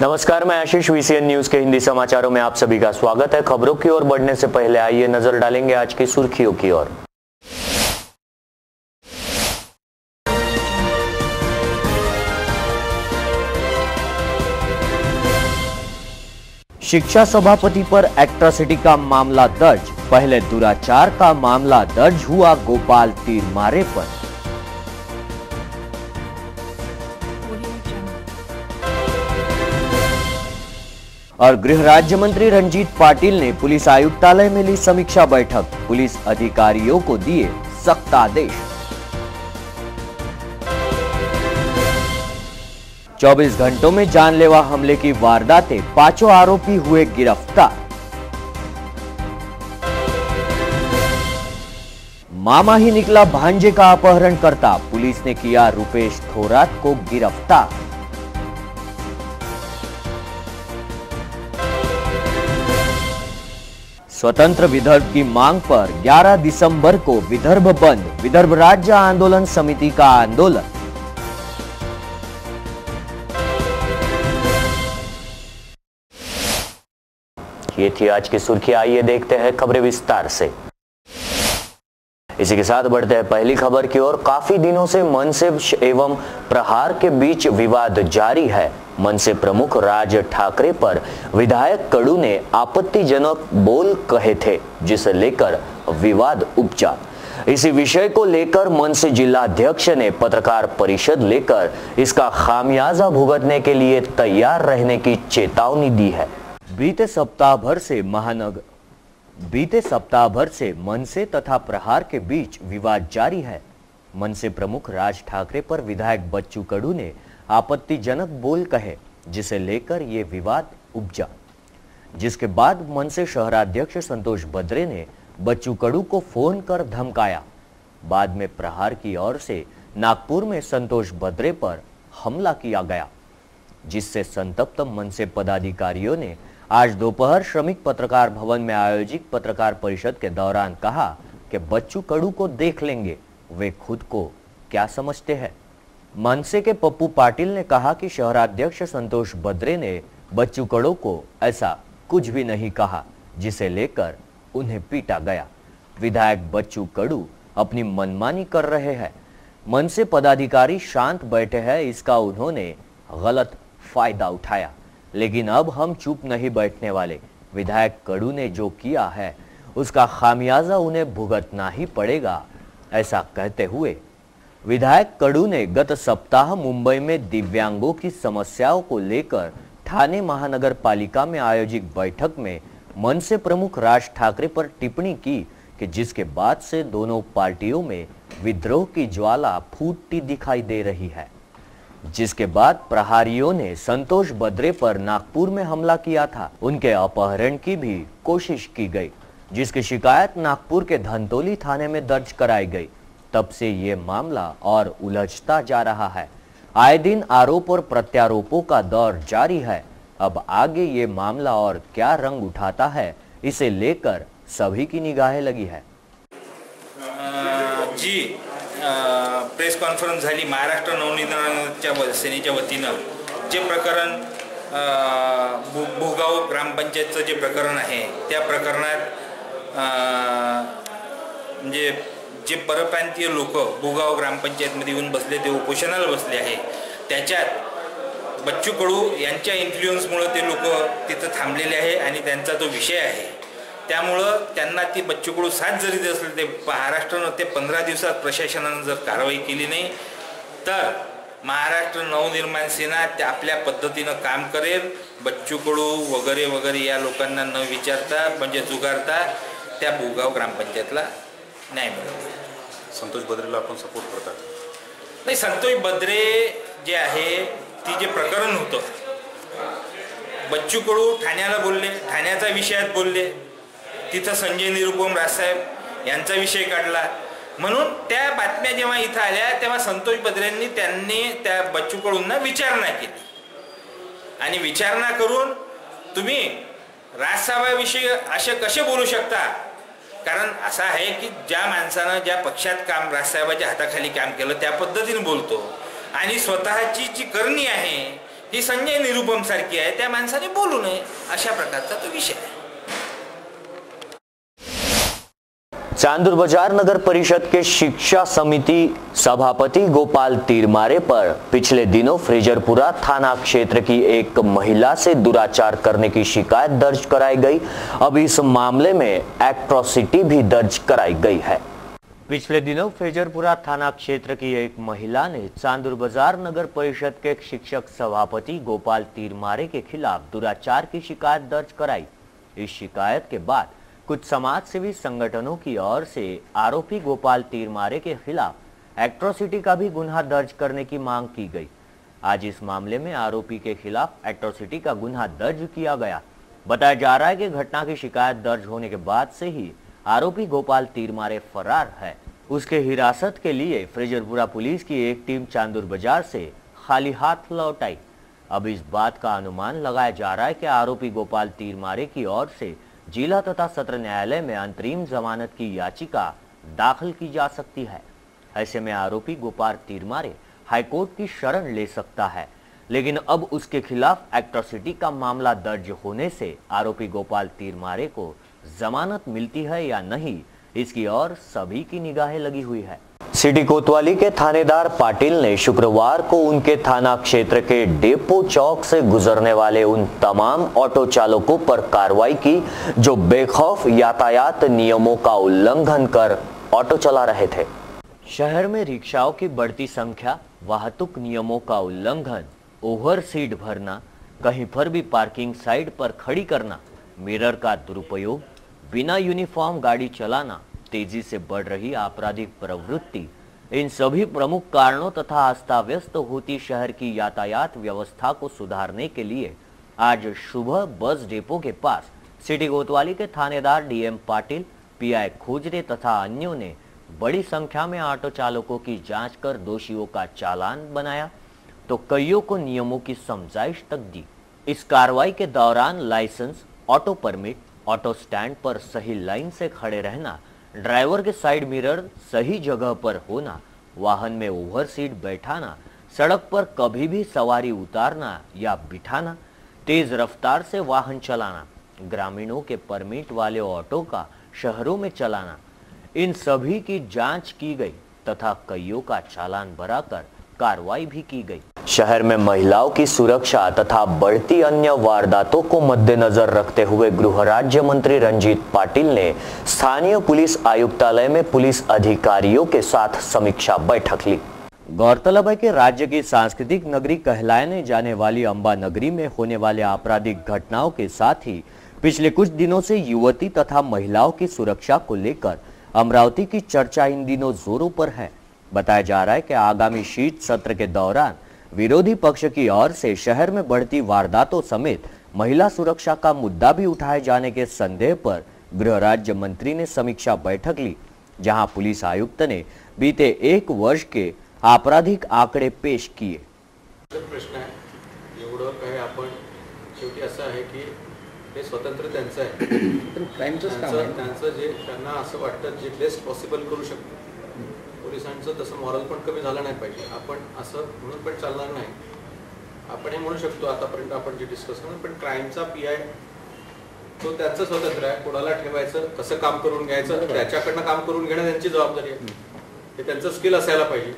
नमस्कार, मैं आशीष। VCN news के हिंदी समाचारों में आप सभी का स्वागत है। खबरों की ओर बढ़ने से पहले आइए नजर डालेंगे आज की सुर्खियों की ओर। शिक्षा सभापति पर एट्रॉसिटी का मामला दर्ज। पहले दुराचार का मामला दर्ज हुआ गोपाल तीरमारे पर। और गृह राज्य मंत्री रंजीत पाटिल ने पुलिस आयुक्तालय में ली समीक्षा बैठक। पुलिस अधिकारियों को दिए सख्त आदेश। 24 घंटों में जानलेवा हमले की वारदातें, 5 आरोपी हुए गिरफ्तार। मामा ही निकला भांजे का अपहरणकर्ता, पुलिस ने किया रुपेश थोरात को गिरफ्तार। स्वतंत्र विदर्भ की मांग पर 11 दिसंबर को विदर्भ बंद। विदर्भ राज्य आंदोलन समिति का आंदोलन। ये थी आज की सुर्खी। आइए देखते हैं खबरें विस्तार से। इसी के साथ बढ़ते हैं पहली खबर की ओर। काफी दिनों से मनसे एवं प्रहार के बीच विवाद जारी है। मनसे प्रमुख राज ठाकरे पर विधायक कडू ने आपत्तिजनक बोल कहे थे, जिसे लेकर विवाद उपजा। इसी विषय को लेकर मनसे जिला अध्यक्ष ने पत्रकार परिषद लेकर इसका खामियाजा भुगतने के लिए तैयार रहने की चेतावनी दी है। बीते सप्ताह भर से मनसे तथा प्रहार के बीच विवाद जारी है। मनसे प्रमुख राज ठाकरे पर विधायक बच्चू कडू ने आपत्तिजनक बोल कहे, जिसे लेकर ये विवाद उपजा, जिसके बाद मनसे शहराध्यक्ष संतोष बद्रे ने बच्चू कडू को फोन कर धमकाया। बाद में प्रहार की ओर से नागपुर में संतोष बद्रे पर हमला किया गया, जिससे संतप्त मनसे पदाधिकारियों ने आज दोपहर श्रमिक पत्रकार भवन में आयोजित पत्रकार परिषद के दौरान कहा कि बच्चू कडू को देख लेंगे, वे खुद को क्या समझते हैं। मनसे के पप्पू पाटिल ने कहा कि शहराध्यक्ष संतोष बद्रे ने बच्चू कडू को ऐसा कुछ भी नहीं कहा, जिसे लेकर उन्हें पीटा गया। विधायक बच्चू कडू अपनी मनमानी कर रहे हैं। मनसे पदाधिकारी शांत बैठे हैं, इसका उन्होंने गलत फायदा उठाया, लेकिन अब हम चुप नहीं बैठने वाले। विधायक कडू ने जो किया है उसका खामियाजा उन्हें भुगतना ही पड़ेगा, ऐसा कहते हुए विधायक कडू ने गत सप्ताह मुंबई में दिव्यांगों की समस्याओं को लेकर ठाणे महानगर पालिका में आयोजित बैठक में मनसे प्रमुख राज ठाकरे पर टिप्पणी की कि जिसके बाद से दोनों पार्टियों में विद्रोह की ज्वाला फूटती दिखाई दे रही है। जिसके बाद प्रहारियों ने संतोष बद्रे पर नागपुर में हमला किया था। उनके अपहरण की भी कोशिश की गई, जिसकी शिकायत नागपुर के धंतोली थाने में दर्ज कराई गई। तब से ये मामला और उलझता जा रहा है। आए दिन आरोप और प्रत्यारोपों का दौर जारी है। अब आगे ये मामला और क्या रंग उठाता है, इसे लेकर सभी की निगाहें लगी है। प्रेस कॉन्फरन्स झाली महाराष्ट्र नवनिर्माण सेनेच्या वतीनं जे प्रकरण भोगाव ग्रामपंचायतचं जे प्रकरण आहे त्या प्रकरणात म्हणजे जे परप्रांतीय लोक भोगाव ग्रामपंचायतमध्ये येऊन बसले, ते उपोषणाला बसले आहे, त्याच्यात बच्चू कडू यांच्या इन्फ्लुएन्समुळे ते लोक तिथं थांबलेले आहे आणि त्यांचा तो विषय आहे। त्यामुळं त्यांना ती बच्चू कडू साथ जरी असले, ते महाराष्ट्रानं ते 15 दिवसात प्रशासनानं जर कारवाई केली नाही तर महाराष्ट्र नवनिर्माण सेना त्या आपल्या पद्धतीनं काम करेल। बच्चू कडू वगैरे वगैरे या लोकांना न विचारता म्हणजे जुगारता त्या भोगाव ग्रामपंचायतला न्याय मिळेल। संतोष बद्रेला आपण सपोर्ट करतात? नाही, संतोष बद्रे जे आहे ती जे प्रकरण होतं, बच्चू कडू ठाण्याला बोलले, ठाण्याचा विषयात बोलले, तिथं संजय निरुपम राजसाहेब यांचा विषय काढला, म्हणून त्या बातम्या जेव्हा इथं आल्या तेव्हा संतोष बद्रेंनी त्यांनी त्या बच्चू कडूंना विचारणा केली आणि विचारणा करून तुम्ही राजसाहेबाविषयी असे कसे बोलू शकता, कारण असं आहे की ज्या माणसानं ज्या पक्षात काम राजसाहेबाच्या हाताखाली काम केलं त्या पद्धतीने बोलतो आणि स्वतःची जी करणी आहे ही संजय निरुपम सारखी आहे, त्या माणसाने बोलू नये, अशा प्रकारचा तो विषय आहे. चांदूर बाजार नगर परिषद के शिक्षा समिति सभापति गोपाल तीरमारे पर पिछले दिनों फ्रेजरपुरा थाना क्षेत्र की एक महिला से दुराचार करने की शिकायत दर्ज कराई गई. अब इस मामले में एट्रोसिटी भी दर्ज कराई गई है. पिछले दिनों फ्रेजरपुरा थाना क्षेत्र की एक महिला ने चांदूर बाजार नगर परिषद के शिक्षक सभापति गोपाल तीरमारे के खिलाफ दुराचार की शिकायत दर्ज कराई. इस शिकायत के बाद कुछ समाज सेवी संगठनों की ओर से आरोपी गोपाल तीरमारे के खिलाफ एट्रोसिटी का भी गुन्हा दर्ज करने की मांग की गई. आज इस मामले में आरोपी के खिलाफ एट्रोसिटी का गुन्हा दर्ज किया गया. बताया जा रहा है कि घटना की शिकायत दर्ज होने के बाद से ही आरोपी गोपाल तीरमारे फरार है. उसके हिरासत के लिए फ्रेजरपुरा पुलिस की एक टीम चांदूर बाजार से खाली हाथ लौट आई. अब इस बात का अनुमान लगाया जा रहा है कि आरोपी गोपाल तीरमारे की ओर से जिला तथा सत्र न्यायालय में अंतरिम जमानत की याचिका दाखिल की जा सकती है. ऐसे में आरोपी गोपाल तीरमारे हाईकोर्ट की शरण ले सकता है, लेकिन अब उसके खिलाफ एट्रोसिटी का मामला दर्ज होने से आरोपी गोपाल तीरमारे को जमानत मिलती है या नहीं, इसकी ओर सभी की निगाहें लगी हुई है. सिटी कोतवाली के थानेदार पाटिल ने शुक्रवार को उनके थाना क्षेत्र के डेपो चौक से गुजरने वाले उन तमाम ऑटो चालकों पर कार्रवाई की जो बेखौफ यातायात नियमों का उल्लंघन कर ऑटो चला रहे थे. शहर में रिक्शाओं की बढ़ती संख्या, वाहतुक नियमों का उल्लंघन, ओवर सीट भरना, कहीं पर भी पार्किंग साइड पर खड़ी करना, मिरर का दुरुपयोग, बिना यूनिफॉर्म गाड़ी चलाना, तेजी से बढ़ रही आपराधिक प्रवृत्ति, इन सभी प्रमुख कारणों तथा अस्ताव्यस्त होती शहर की यातायात व्यवस्था को सुधारने के लिए आज सुबह बस डिपो के पास सिटी कोतवाली के थानेदार डीएम पाटिल, पीआई खोजरे तथा अन्यों ने बड़ी संख्या में ऑटो चालकों की जांच कर दोषियों का चालान बनाया तो कईयों को नियमों की समझाइश तक दी. इस कार्रवाई के दौरान license, auto permit, auto stand पर सही लाइन से खड़े रहना, ड्राइवर के साइड मिरर सही जगह पर होना, वाहन में ओवर सीट बैठाना, सड़क पर कभी भी सवारी उतारना या बिठाना, तेज रफ्तार से वाहन चलाना, ग्रामीणों के परमिट वाले ऑटो का शहरों में चलाना, इन सभी की जांच की गई तथा कईयों का चालान भराकर कार्रवाई भी की गई. शहर में महिलाओं की सुरक्षा तथा बढ़ती अन्य वारदातों को मद्देनजर रखते हुए गृह राज्य मंत्री रंजीत पाटिल ने स्थानीय पुलिस आयुक्तालय में पुलिस अधिकारियों के साथ समीक्षा बैठक ली. गौरतलब है कि राज्य की सांस्कृतिक नगरी कहलाने जाने वाली अंबा नगरी में होने वाले आपराधिक घटनाओं के साथ ही पिछले कुछ दिनों से युवती तथा महिलाओं की सुरक्षा को लेकर अमरावती की चर्चा इन दिनों जोरों पर है. बताया जा रहा है कि आगामी शीत सत्र के दौरान विरोधी पक्ष की ओर से शहर में बढ़ती वारदातों समेत महिला सुरक्षा का मुद्दा भी उठाए जाने के संदेह पर गृह राज्य मंत्री ने समीक्षा बैठक ली, जहां पुलिस आयुक्त ने बीते एक वर्ष के आपराधिक आंकड़े पेश किए. प्रश्न आहे एवढं काय आपण शेवटी असं आहे की हे स्वतंत्र त्यांचं आहे, पण क्राईमचंच काम आहे. त्यांचं जे त्यांना असं वाटतं जे बेस्ट पॉसिबल करू शकतो. पोलिसांचं तसं मॉरल पण कमी झालं नाही पाहिजे. आपण असं म्हणून पण चालणार नाही. आपण हे म्हणू शकतो आतापर्यंत आपण जे डिस्कस करू, पण क्राईमचा पीआय तो त्याचं स्वतंत्र आहे. कोणाला ठेवायचं, कसं काम करून घ्यायचं, त्याच्याकडनं काम करून घेणं त्यांची जबाबदारी आहे. हे त्यांचं स्किल असायला पाहिजे.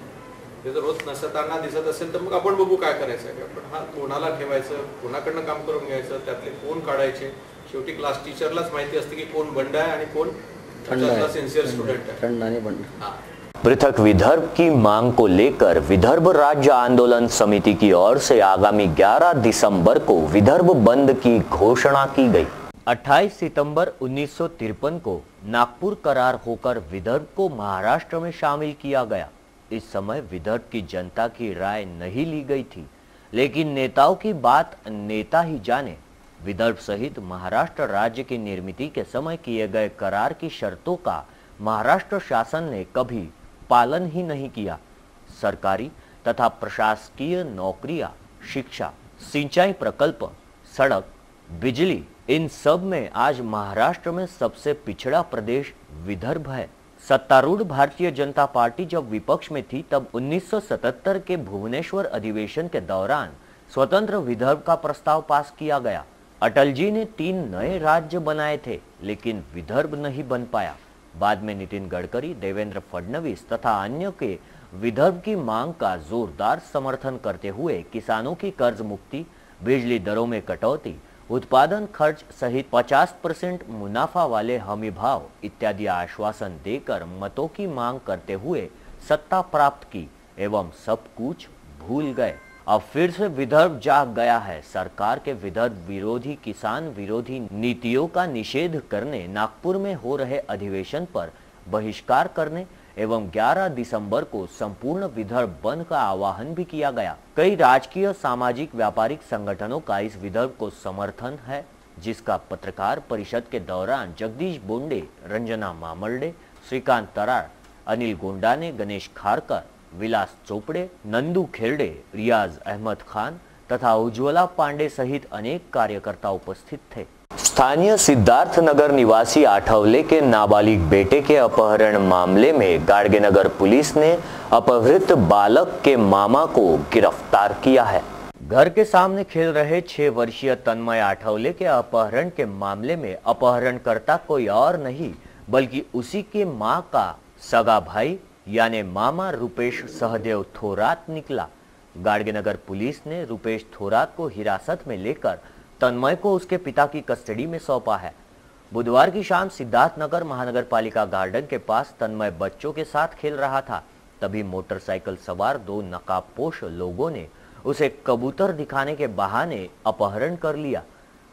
ते जर रोज नसताना दिसत असेल तर मग आपण बघू काय करायचं आहे. पण हा कोणाला ठेवायचं, कोणाकडनं काम करून घ्यायचं, त्यातले कोण काढायचे, शेवटी क्लास टीचरलाच माहिती असते की कोण बंड आहे आणि कोण सिन्सियर स्टुडंट आहे. पृथक विदर्भ की मांग को लेकर विदर्भ राज्य आंदोलन समिति की ओर से आगामी 11 दिसंबर को विदर्भ बंद की घोषणा की गई. 28 सितंबर 1953 को नागपुर करार होकर विदर्भ को महाराष्ट्र में शामिल किया गया. इस समय विदर्भ की जनता की राय नहीं ली गई थी, लेकिन नेताओं की बात नेता ही जाने. विदर्भ सहित महाराष्ट्र राज्य की निर्मित के समय किए गए करार की शर्तों का महाराष्ट्र शासन ने कभी पालन ही नहीं किया. सरकारी तथा प्रशासकीय नौकरियां, शिक्षा, सिंचाई प्रकल्प, सड़क, बिजली, इन सब में आज महाराष्ट्र में सबसे पिछड़ा प्रदेश विदर्भ है. सत्तारूढ़ भारतीय जनता पार्टी जब विपक्ष में थी तब 1977 के भुवनेश्वर अधिवेशन के दौरान स्वतंत्र विदर्भ का प्रस्ताव पास किया गया। अटल जी ने 3 नए राज्य बनाए थे, लेकिन विदर्भ नहीं बन पाया। बाद में नितिन गडकरी, देवेंद्र फडणवीस तथा अन्य के विदर्भ की मांग का जोरदार समर्थन करते हुए किसानों की कर्ज मुक्ति, बिजली दरों में कटौती, उत्पादन खर्च सहित 50% मुनाफा वाले हमी भाव इत्यादि आश्वासन देकर मतों की मांग करते हुए सत्ता प्राप्त की एवं सब कुछ भूल गए। अब फिर से विदर्भ जाग गया है। सरकार के विदर्भ विरोधी, किसान विरोधी नीतियों का निषेध करने नागपुर में हो रहे अधिवेशन पर बहिष्कार करने एवं 11 दिसंबर को संपूर्ण विदर्भ बंद का आह्वान भी किया गया। कई राजकीय, सामाजिक, व्यापारिक संगठनों का इस विदर्भ को समर्थन है, जिसका पत्रकार परिषद के दौरान जगदीश बोंडे, रंजना मामल्डे, श्रीकांत तरार, अनिल गोंडाने, गणेश खारकर, विलास चोपड़े, नंदू खेरडे, रियाज अहमद खान तथा उज्ज्वला पांडे सहित अनेक कार्यकर्ता उपस्थित थे। स्थानीय सिद्धार्थ नगर निवासी आठवले के नाबालिग बेटे के अपहरण मामले में गाडगेनगर पुलिस ने अपहृत बालक के मामा को गिरफ्तार किया है। घर के सामने खेल रहे 6 वर्षीय तन्मय आठवले के अपहरण के मामले में अपहरणकर्ता कोई और नहीं बल्कि उसी के मां का सगा भाई यानी मामा रुपेश सहदेव थोरात निकला। गाडगेनगर पुलिस ने रुपेश थोरात को हिरासत में लेकर तन्मय को उसके पिता की कस्टडी में सौंपा है। बुधवार की शाम सिद्धार्थनगर महानगर पालिका गार्डन के पास तन्मय बच्चों के साथ खेल रहा था, तभी मोटरसाइकिल सवार 2 नकाबपोश लोगों ने उसे कबूतर दिखाने के बहाने अपहरण कर लिया,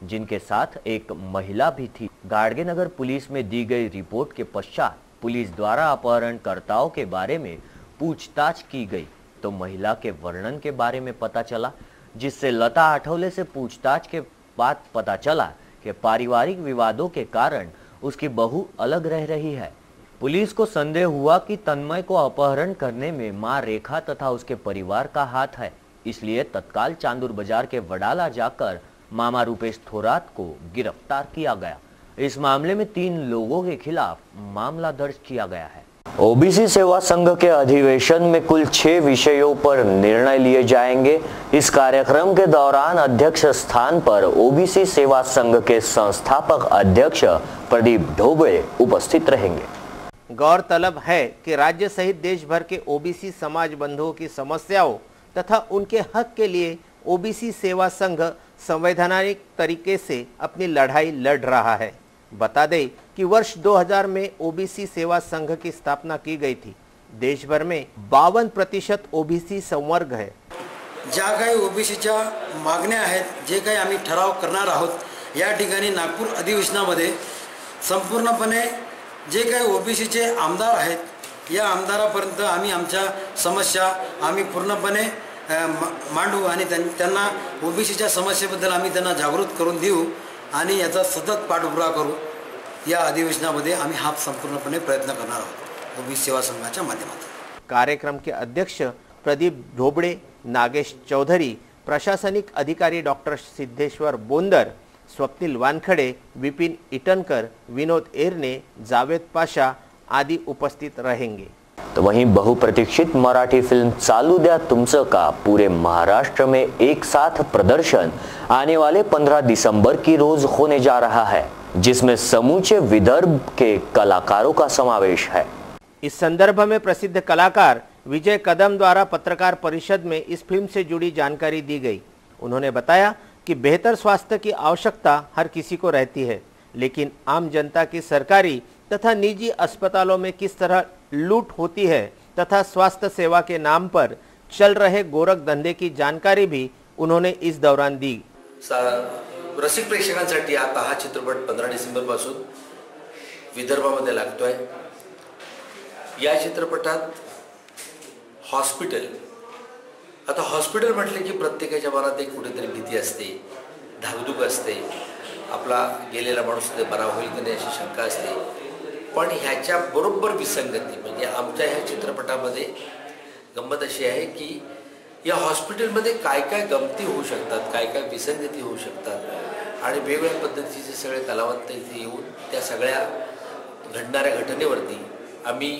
जिनके साथ एक महिला भी थी। गाडगेनगर पुलिस में दी गई रिपोर्ट के पश्चात पुलिस द्वारा अपहरणकर्ताओं के बारे में पूछताछ की गई तो महिला के वर्णन के बारे में पता चला, जिससे लता आठवले से पूछताछ के बाद पता चला कि पारिवारिक विवादों के कारण उसकी बहू अलग रह रही है। पुलिस को संदेह हुआ कि तन्मय को अपहरण करने में मां रेखा तथा उसके परिवार का हाथ है, इसलिए तत्काल चांदूर बाजार के वडाला जाकर मामा रुपेश थोरात को गिरफ्तार किया गया। इस मामले में 3 लोगों के खिलाफ मामला दर्ज किया गया है। ओबीसी सेवा संघ के अधिवेशन में कुल 6 विषयों पर निर्णय लिए जाएंगे। इस कार्यक्रम के दौरान अध्यक्ष स्थान पर ओबीसी सेवा संघ के संस्थापक अध्यक्ष प्रदीप ढोबळे उपस्थित रहेंगे। गौरतलब है कि राज्य सहित देश भर के ओबीसी समाज बंधुओं की समस्याओं तथा उनके हक के लिए ओबीसी सेवा संघ संवैधानिक तरीके से अपनी लड़ाई लड़ रहा है। बता दें कि वर्ष 2000 में ओबीसी सेवा संघ की स्थापना की गई थी। देश भर में 52% ओबीसी संवर्ग है। ज्या काही ओबीसीच्या मागण्या आहेत, जे काही आम्ही ठराव करणार आहोत, या ठिकाणी नागपूर अधिवेशनामध्ये संपूर्णपणे जे काही ओबीसीचे आमदार आहेत, या आमदारापर्यंत आम्ही आमच्या समस्या आम्ही पूर्णपणे मांडू आणि त्यांना ओबीसीच्या समस्येबद्दल आम्ही त्यांना जागृत करून देऊ आणि याचा सतत पाठपुरावा करू। या अधिवेशनामध्ये आम्ही हा संपूर्णपणे प्रयत्न करणार आहोत ओबीसी सेवा संघाच्या माध्यमातून। कार्यक्रम के अध्यक्ष प्रदीप ढोबळे, नागेश चौधरी, प्रशासनिक अधिकारी डॉक्टर सिद्धेश्वर बोंदर, स्वप्निल वानखडे, विपिन इटनकर, विनोद एरने, जावेद पाशा आदि उपस्थित रहेंगे। तो वहीं बहुप्रतीक्षित मराठी फिल्म चालू द्या तुमचं का पूरे महाराष्ट्र में एक साथ प्रदर्शन आने वाले 15 दिसंबर की रोज होने जा रहा है, जिसमें समूचे विदर्भ के कलाकारों का समावेश है। इस संदर्भ में प्रसिद्ध कलाकार विजय कदम द्वारा पत्रकार परिषद में इस फिल्म से जुड़ी जानकारी दी गई। उन्होंने बताया कि बेहतर स्वास्थ्य की आवश्यकता हर किसी को रहती है, लेकिन आम जनता की सरकारी तथा निजी अस्पतालों में किस तरह लूट होती है तथा स्वास्थ्य सेवा के नाम पर चल रहे गोरख धंधे की जानकारी भी उन्होंने इस दौरान दी। रसिक प्रेक्षकांसाठी आता हा चित्रपट 15 डिसेंबर पासून विदर्भामध्ये लागतोय। या चित्रपटात हॉस्पिटल, आता हॉस्पिटल म्हटले की प्रत्येकाच्या मनात एक कुठेतरी भीती असते, धाकधूक असते, आपला गेलेला माणूस बरा होईल की नाही अशी शंका असते। पण ह्याच्या बरोबर विसंगती म्हणजे आमच्या ह्या चित्रपटामध्ये गंमत अशी आहे की या हॉस्पिटलमध्ये काय काय गमती होऊ शकतात, काय काय विसंगती होऊ शकतात आणि वेगवेगळ्या पद्धतीचे सगळे कलावंत इथे येऊन त्या सगळ्या घडणाऱ्या घटनेवरती आम्ही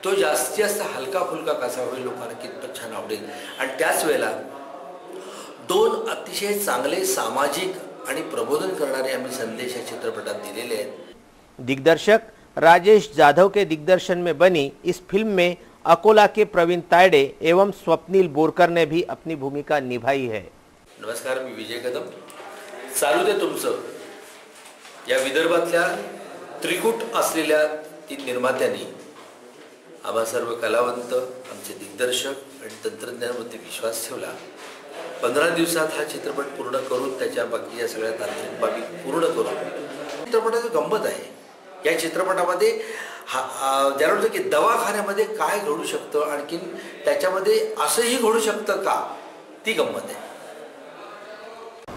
तो जास्तीत जास्त हलका फुलका कसा होईल, लोकांना कितपत छान आवडेल आणि त्याच वेळेला दोन अतिशय चांगले सामाजिक आणि प्रबोधन करणारे आम्ही संदेश या चित्रपटात दिलेले आहेत. दिग्दर्शक राजेश जाधव के दिग्दर्शन में बनी इस फिल्म में अकोला के प्रवीण तायडे एवं स्वप्नील बोरकर ने भी अपनी भूमिका निभाई है. नमस्कार, मी विजय कदम. चालू दे तुमचं या विदर्भातल्या त्रिकूट असलेल्या तीन निर्मात्यांनी आम्हा सर्व कलावंत, आमचे दिग्दर्शक आणि तंत्रज्ञानावरती विश्वास ठेवला. 15 दिवसात हा चित्रपट पूर्ण करून त्याच्या बाकीच्या सगळ्या तांत्रिक बाबी पूर्ण करून चित्रपटाची गंमत आहे. या चित्रपटामध्ये ज्याला वाटतं की दवाखान्यामध्ये काय घडू शकतं, आणखीन त्याच्यामध्ये असंही घडू शकतं का, ती गंमत आहे.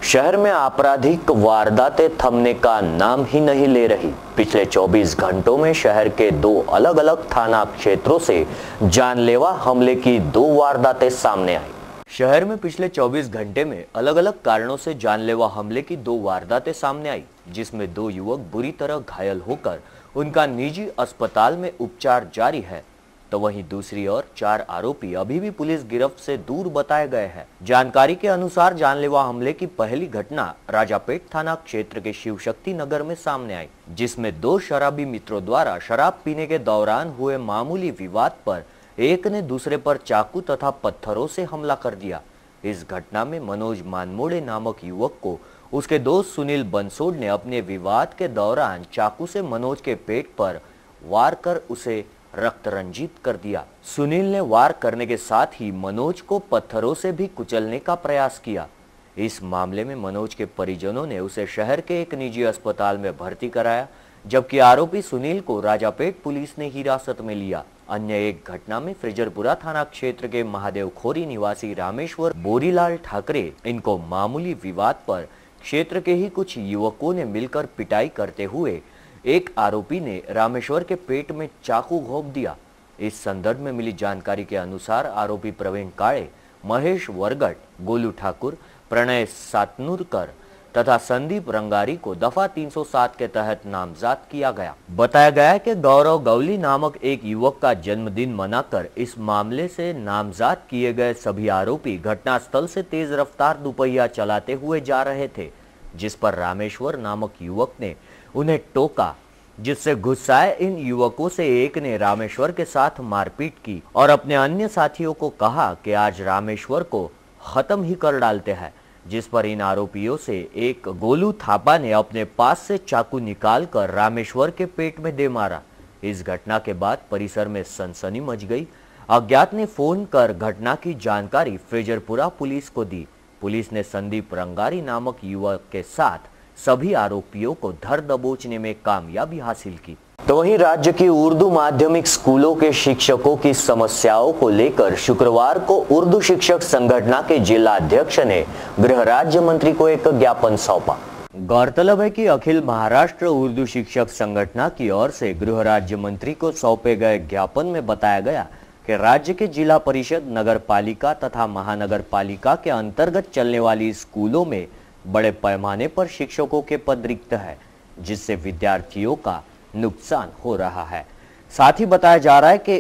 शहर में आपराधिक वारदातें थमने का नाम ही नहीं ले रही. पिछले 24 घंटों में शहर के 2 अलग अलग थाना क्षेत्रों से जानलेवा हमले की 2 वारदातें सामने आई. शहर में पिछले 24 घंटे में अलग अलग कारणों से जानलेवा हमले की 2 वारदातें सामने आई, जिसमें 2 युवक बुरी तरह घायल होकर उनका निजी अस्पताल में उपचार जारी है, तो वहीं दूसरी ओर 4 आरोपी अभी भी पुलिस गिरफ्त से दूर बताए गए हैं. जानकारी के अनुसार जानलेवा हमले की पहली घटना राजापेट थाना क्षेत्र के शिवशक्ति नगर में सामने आई, जिसमें 2 शराबी मित्रों द्वारा शराब पीने के दौरान हुए मामूली विवाद पर एक ने दूसरे पर चाकू तथा पत्थरों से हमला कर दिया. इस घटना में मनोज मानमोड़े नामक युवक को उसके दोस्त सुनील बंसोड़ ने अपने विवाद के दौरान चाकू से मनोज के पेट पर वार कर उसे रक्त रंजित कर दिया. सुनील ने वार करने के साथ ही मनोज को पत्थरों से भी कुचलने का प्रयास किया. इस मामले में मनोज के परिजनों ने उसे शहर के एक निजी अस्पताल में भर्ती कराया, जबकि आरोपी सुनील को राजापेट पुलिस ने हिरासत में लिया. अन्य एक घटना में फ्रिजरपुरा थाना क्षेत्र के महादेव खोरी निवासी रामेश्वर बोरीलाल ठाकरे, इनको मामूली विवाद पर क्षेत्र के ही कुछ युवकों ने मिलकर पिटाई करते हुए एक आरोपी ने रामेश्वर के पेट में चाकू घोंप दिया. इस संदर्भ में मिली जानकारी के अनुसार आरोपी प्रवीण काळे, महेश वरगट, गोलू ठाकुर, प्रणय सातनुरकर तथा संदीप रंगारी को दफा 307 के तहत नामजद किया गया. बताया गया है कि गौरव गवली नामक एक युवक का जन्मदिन मनाकर इस मामले से नामजद किए गए सभी आरोपी घटनास्थल से तेज रफ्तार दुपहिया चलाते हुए जा रहे थे, जिस पर रामेश्वर नामक युवक ने उन्हें टोका, जिससे गुस्साए इन युवकों से एक ने रामेश्वर के साथ मारपीट की और अपने अन्य साथियों को कहा कि आज रामेश्वर को खत्म ही कर डालते हैं, जिस पर इन आरोपियों से एक गोलू थापा ने अपने पास से चाकू निकालकर रामेश्वर के पेट में दे मारा. इस घटना के बाद परिसर में सनसनी मच गई. अज्ञात ने फोन कर घटना की जानकारी फ्रिजरपुरा पुलिस को दी. पुलिस ने संदीप रंगारी नामक युवक के साथ सभी आरोपियों को धर दबोचने में कामयाबी हासिल की. तो वहीं राज्य की उर्दू माध्यमिक स्कूलों के शिक्षकों की समस्याओं को लेकर शुक्रवार को उर्दू शिक्षक संगठन के जिला अध्यक्ष ने गृह राज्य मंत्री को एक ज्ञापन सौंपा. गौरतलब है कि अखिल महाराष्ट्र उर्दू शिक्षक संगठन की ओर से गृह राज्य मंत्री को सौंपे गए ज्ञापन में बताया गया कि राज्य के जिला परिषद, नगर पालिका तथा महानगर पालिका के अंतर्गत चलने वाली स्कूलों में बड़े पैमाने पर शिक्षकों के पद रिक्त है, जिससे विद्यार्थियों का नुकसान हो रहा है. साथ ही बताया जा रहा है कि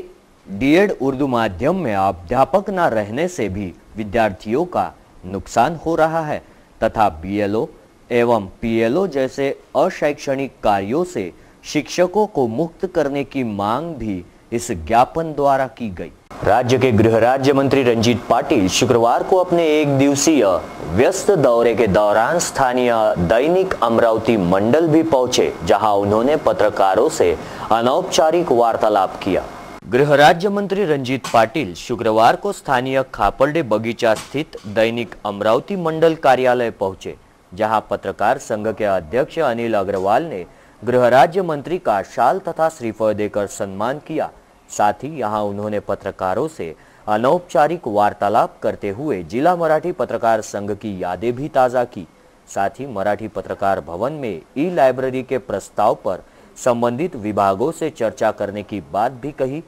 डीएड उर्दू माध्यम में अध्यापक न रहने से भी विद्यार्थियों का नुकसान हो रहा है तथा बीएलओ एवं पीएलओ जैसे अशैक्षणिक कार्यों से शिक्षकों को मुक्त करने की मांग भी इस ज्ञापन द्वारा की गई. राज्य के गृह राज्य मंत्री रंजीत पाटिल शुक्रवार को अपने एक दिवसीय व्यस्त दौरे के दौरान स्थानीय दैनिक अमरावती मंडल भी पहुंचे, जहां उन्होंने पत्रकारों से अनौपचारिक वार्तालाप किया. गृह राज्य मंत्री रंजीत पाटिल शुक्रवार को स्थानीय खापरडे बगीचा स्थित दैनिक अमरावती मंडल कार्यालय पहुंचे, जहां पत्रकार संघ के अध्यक्ष अनिल अग्रवाल ने गृह राज्य मंत्री का शाल तथा श्रीफल देकर सम्मान किया. साथ ही यहां उन्होंने पत्रकारों से अनौपचारिक वार्तालाप करते हुए जिला मराठी पत्रकार संघ की यादें भी ताज़ा की. साथ ही मराठी पत्रकार भवन में ई लाइब्रेरी के प्रस्ताव पर संबंधित विभागों से चर्चा करने की बात भी कही.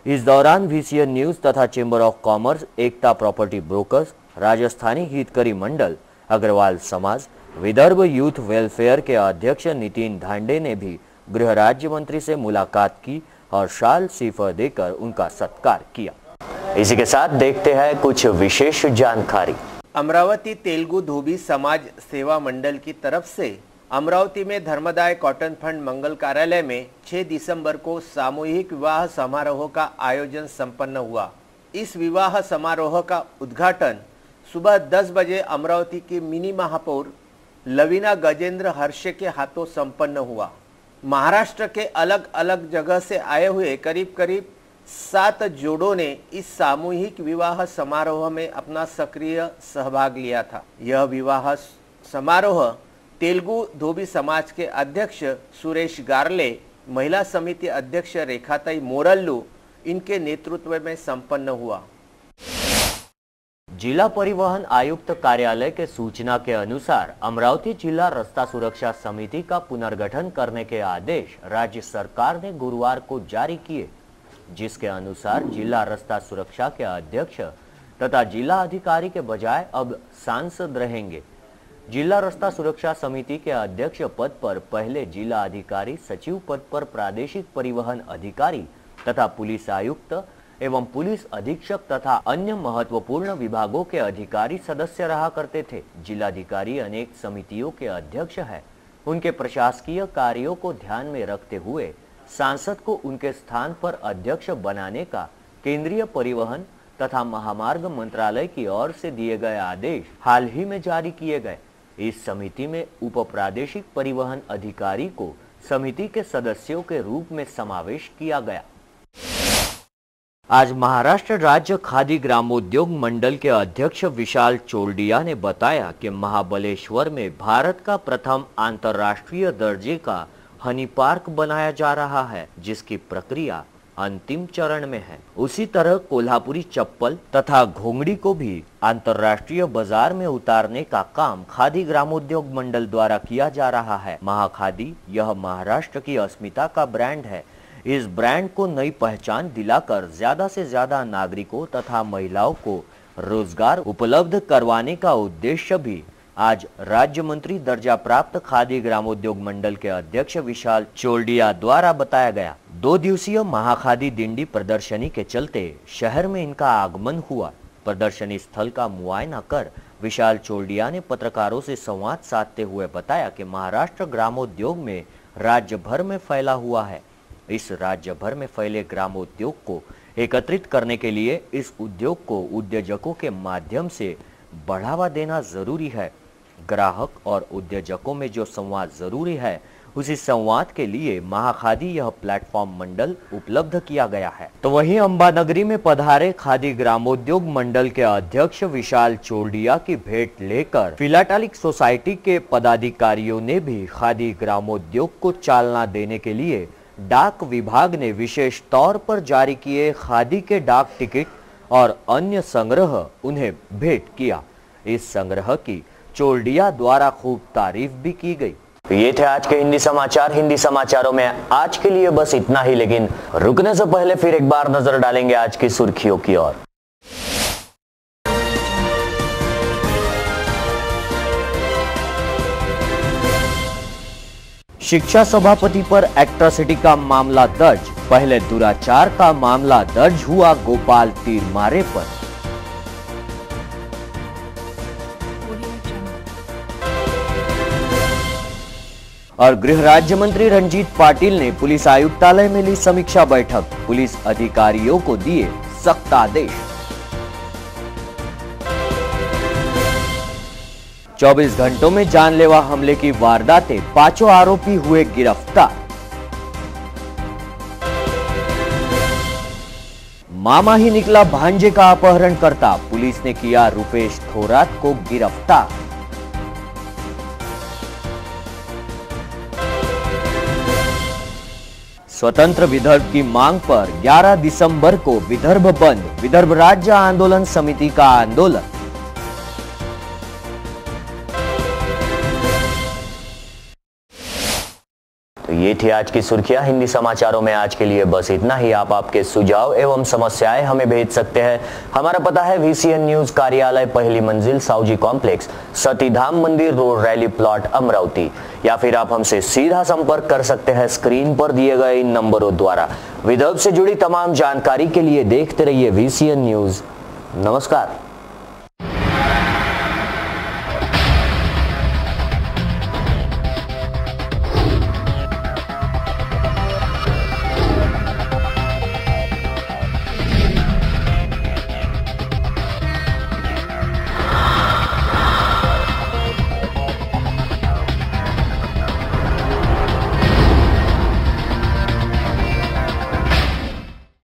इस दौरान VCN न्यूज तथा chamber of commerce, Ekta property brokers, Rajasthani Hitkari Mandal, Agrawal Samaj, Vidarbha youth welfare के अध्यक्ष नितिन धांडे ने भी गृह राज्य मंत्री से मुलाकात की और शाल सीफर देकर उनका सत्कार किया. इसी के साथ देखते हैं कुछ विशेष जानकारी. अमरावती तेलुगु धोबी समाज सेवा मंडल की तरफ से अमरावती में धर्मदाय कॉटन फंड मंगल कार्यालय में 6 दिसंबर को सामूहिक विवाह समारोह का आयोजन संपन्न हुआ। इस विवाह समारोह का उद्घाटन सुबह 10 बजे अमरावती की मिनी महापौर लवीना गजेंद्र हर्षे के हाथों संपन्न हुआ। महाराष्ट्र के अलग अलग जगह से आए हुए करीब 7 जोड़ों ने इस सामूहिक विवाह समारोह में अपना सक्रिय सहभाग लिया था। यह विवाह समारोह तेलुगु धोबी समाज के अध्यक्ष सुरेश गार्ले, महिला समिति अध्यक्ष रेखाताई मोरल्लू इनके नेतृत्व में संपन्न हुआ। जिला परिवहन आयुक्त कार्यालय के सूचना के अनुसार अमरावती जिला रास्ता सुरक्षा समिति का पुनर्गठन करने के आदेश राज्य सरकार ने गुरुवार को जारी किए, जिसके अनुसार जिला रास्ता सुरक्षा के अध्यक्ष तथा जिला अधिकारी के बजाय अब सांसद रहेंगे। जिला रास्ता सुरक्षा समिति के अध्यक्ष पद पर पहले जिला अधिकारी सचिव पद पर प्रादेशिक परिवहन अधिकारी तथा पुलिस आयुक्त एवं पुलिस अधीक्षक तथा अन्य महत्वपूर्ण विभागों के अधिकारी सदस्य रहा करते थे। जिलाधिकारी अनेक समितियों के अध्यक्ष हैं। उनके प्रशासकीय कार्यों को ध्यान में रखते हुए सांसद को उनके स्थान पर अध्यक्ष बनाने का केंद्रीय परिवहन तथा महामार्ग मंत्रालय की ओर से दिए गए आदेश हाल ही में जारी किए गए। इस समिति में उप प्रादेशिक परिवहन अधिकारी को समिति के सदस्यों के रूप में समावेश किया गया। आज महाराष्ट्र राज्य खादी ग्रामोद्योग मंडल के अध्यक्ष विशाल चोलडिया ने बताया कि महाबलेश्वर में भारत का प्रथम अंतर्राष्ट्रीय दर्जे का हनी पार्क बनाया जा रहा है, जिसकी प्रक्रिया अंतिम चरण में है। उसी तरह कोल्हापुरी चप्पल तथा घोंगड़ी को भी अंतर्राष्ट्रीय बाजार में उतारने का काम खादी ग्रामोद्योग मंडल द्वारा किया जा रहा है। महाखादी यह महाराष्ट्र की अस्मिता का ब्रांड है। इस ब्रांड को नई पहचान दिलाकर ज्यादा से ज्यादा नागरिकों तथा महिलाओं को रोजगार उपलब्ध करवाने का उद्देश्य भी आज राज्य मंत्री दर्जा प्राप्त खादी ग्रामोद्योग मंडल के अध्यक्ष विशाल चोलडिया द्वारा बताया गया। 2 दिवसीय महाखादी दिंडी प्रदर्शनी के चलते शहर में इनका आगमन हुआ। प्रदर्शनी स्थल का मुआयना कर विशाल चोलडिया ने पत्रकारों से संवाद साधते हुए बताया कि महाराष्ट्र ग्रामोद्योग में राज्य भर में फैला हुआ है। इस राज्य भर में फैले ग्रामोद्योग को एकत्रित करने के लिए इस उद्योग को उद्योजकों के माध्यम से बढ़ावा देना जरूरी है। ग्राहक और उद्योजकों में जो संवाद जरूरी है, उसी संवाद के लिए महाखादी यह प्लेटफॉर्म मंडल उपलब्ध किया गया है। तो वहीं अंबानगरी में पधारे खादी ग्रामोद्योग मंडल के अध्यक्ष विशाल चोलडिया की भेंट लेकर फिलाटेलिक सोसाइटी के पदाधिकारियों ने भी खादी ग्रामोद्योग को चालना देने के लिए डाक विभाग ने विशेष तौर पर जारी किए खादी के डाक टिकट और अन्य संग्रह उन्हें भेंट किया। इस संग्रह की चोलडिया द्वारा खूब तारीफ भी की गई। ये थे आज के हिंदी समाचार। हिंदी समाचारों में आज के लिए बस इतना ही, लेकिन रुकने से पहले फिर एक बार नजर डालेंगे आज की सुर्खियों की ओर। शिक्षा सभापति पर एट्रोसिटी का मामला दर्ज। पहले दुराचार का मामला दर्ज हुआ गोपाल तीरमारे पर। और गृह राज्य मंत्री रंजीत पाटिल ने पुलिस आयुक्तालय में ली समीक्षा बैठक। पुलिस अधिकारियों को दिए सख्त आदेश। 24 घंटों में जानलेवा हमले की वारदातें, 5 आरोपी हुए गिरफ्तार। मामा ही निकला भांजे का अपहरणकर्ता, पुलिस ने किया रुपेश थोरात को गिरफ्तार। स्वतंत्र विदर्भ की मांग पर 11 दिसंबर को विदर्भ बंद। विदर्भ राज्य आंदोलन समिति का आंदोलन। तो ये थी आज की सुर्खियां। हिंदी समाचारों में आज के लिए बस इतना ही। आप आपके सुझाव एवं समस्याएं हमें भेज सकते हैं। हमारा पता है VCN न्यूज कार्यालय, पहली मंजिल, साउजी कॉम्प्लेक्स, सतीधाम मंदिर रोड, रैली प्लॉट, अमरावती। या फिर आप हमसे सीधा संपर्क कर सकते हैं स्क्रीन पर दिए गए इन नंबरों द्वारा। विदर्भ से जुड़ी तमाम जानकारी के लिए देखते रहिए VCN न्यूज। नमस्कार।